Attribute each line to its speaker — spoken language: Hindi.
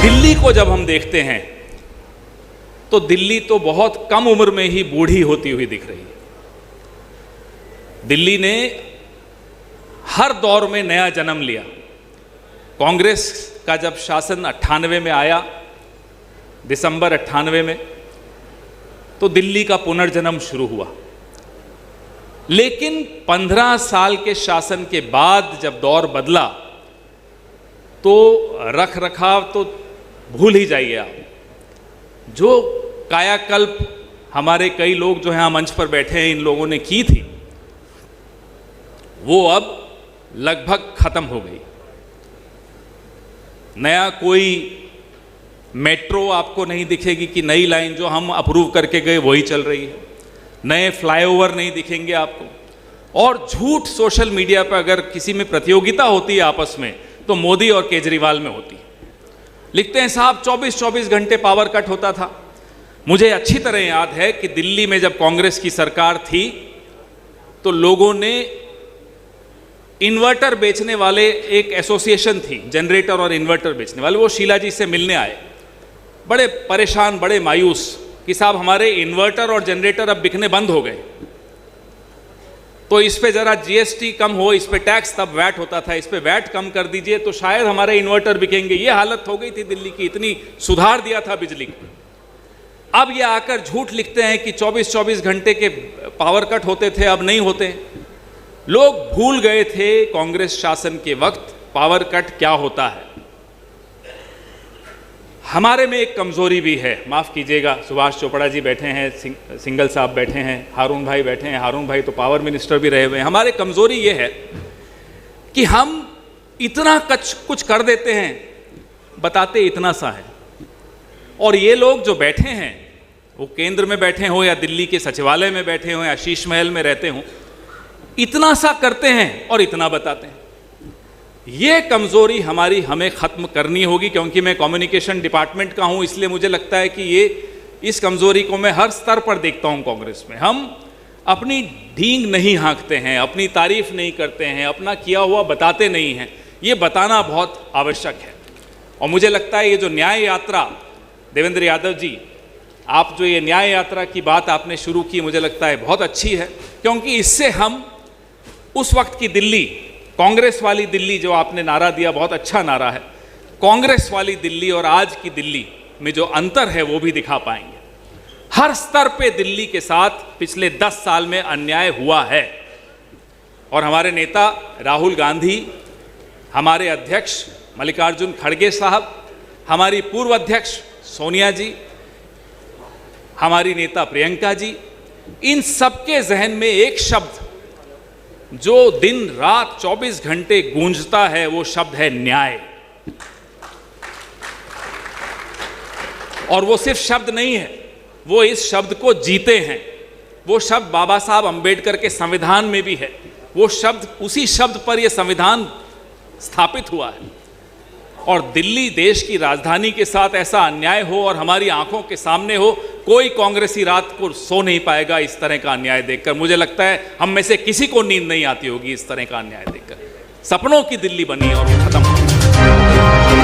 Speaker 1: दिल्ली को जब हम देखते हैं तो दिल्ली तो बहुत कम उम्र में ही बूढ़ी होती हुई दिख रही है। दिल्ली ने हर दौर में नया जन्म लिया। कांग्रेस का जब शासन 98 में आया, दिसंबर 98 में, तो दिल्ली का पुनर्जन्म शुरू हुआ। लेकिन 15 साल के शासन के बाद जब दौर बदला तो रख रखाव तो भूल ही जाइए आप। जो कायाकल्प हमारे कई लोग जो यहाँ मंच पर बैठे हैं इन लोगों ने की थी, वो अब लगभग खत्म हो गई। नया कोई मेट्रो आपको नहीं दिखेगी कि नई लाइन जो हम अप्रूव करके गए वही चल रही है। नए फ्लाईओवर नहीं दिखेंगे आपको। और झूठ सोशल मीडिया पर अगर किसी में प्रतियोगिता होती है आपस में तो मोदी और केजरीवाल में होती है। लिखते हैं साहब 24-24 घंटे पावर कट होता था। मुझे अच्छी तरह याद है कि दिल्ली में जब कांग्रेस की सरकार थी तो लोगों ने इन्वर्टर बेचने वाले, एक एसोसिएशन थी जनरेटर और इन्वर्टर बेचने वाले, वो शीला जी से मिलने आए, बड़े परेशान, बड़े मायूस कि साहब हमारे इन्वर्टर और जनरेटर अब बिकने बंद हो गए, तो इस पे ज़रा जीएसटी कम हो, इस पे टैक्स, तब वैट होता था, इस पे वैट कम कर दीजिए तो शायद हमारे इन्वर्टर बिकेंगे। ये हालत हो गई थी दिल्ली की, इतनी सुधार दिया था बिजली को। अब ये आकर झूठ लिखते हैं कि 24-24 घंटे के पावर कट होते थे, अब नहीं होते। लोग भूल गए थे कांग्रेस शासन के वक्त पावर कट क्या होता है। हमारे में एक कमजोरी भी है, माफ़ कीजिएगा। सुभाष चोपड़ा जी बैठे हैं, सिंगल साहब बैठे हैं, हारून भाई बैठे हैं। हारून भाई तो पावर मिनिस्टर भी रहे हुए हैं। हमारे कमजोरी ये है कि हम इतना कुछ कर देते हैं, बताते इतना सा है। और ये लोग जो बैठे हैं, वो केंद्र में बैठे हों या दिल्ली के सचिवालय में बैठे हों या शीश महल में रहते हों, इतना सा करते हैं और इतना बताते हैं। ये कमज़ोरी हमें ख़त्म करनी होगी, क्योंकि मैं कम्युनिकेशन डिपार्टमेंट का हूँ, इसलिए मुझे लगता है कि इस कमज़ोरी को मैं हर स्तर पर देखता हूँ कांग्रेस में। हम अपनी ढींग नहीं हाँकते हैं, अपनी तारीफ नहीं करते हैं, अपना किया हुआ बताते नहीं हैं। ये बताना बहुत आवश्यक है। और मुझे लगता है ये जो न्याय यात्रा, देवेंद्र यादव जी, आप जो ये न्याय यात्रा की बात आपने शुरू की, मुझे लगता है बहुत अच्छी है, क्योंकि इससे हम उस वक्त की दिल्ली, कांग्रेस वाली दिल्ली जो आपने नारा दिया, बहुत अच्छा नारा है, कांग्रेस वाली दिल्ली और आज की दिल्ली में जो अंतर है वो भी दिखा पाएंगे। हर स्तर पे दिल्ली के साथ पिछले 10 साल में अन्याय हुआ है। और हमारे नेता राहुल गांधी, हमारे अध्यक्ष मल्लिकार्जुन खड़गे साहब, हमारी पूर्व अध्यक्ष सोनिया जी, हमारी नेता प्रियंका जी, इन सबके जहन में एक शब्द जो दिन रात 24 घंटे गूंजता है, वो शब्द है न्याय। और वो सिर्फ शब्द नहीं है, वो इस शब्द को जीते हैं। वो शब्द बाबा साहब अंबेडकर के संविधान में भी है। वो शब्द, उसी शब्द पर यह संविधान स्थापित हुआ है। और दिल्ली देश की राजधानी के साथ ऐसा अन्याय हो और हमारी आंखों के सामने हो, कोई कांग्रेसी रात को सो नहीं पाएगा इस तरह का अन्याय देखकर। मुझे लगता है हम में से किसी को नींद नहीं आती होगी इस तरह का अन्याय देखकर। सपनों की दिल्ली बनी और वो खत्म हो।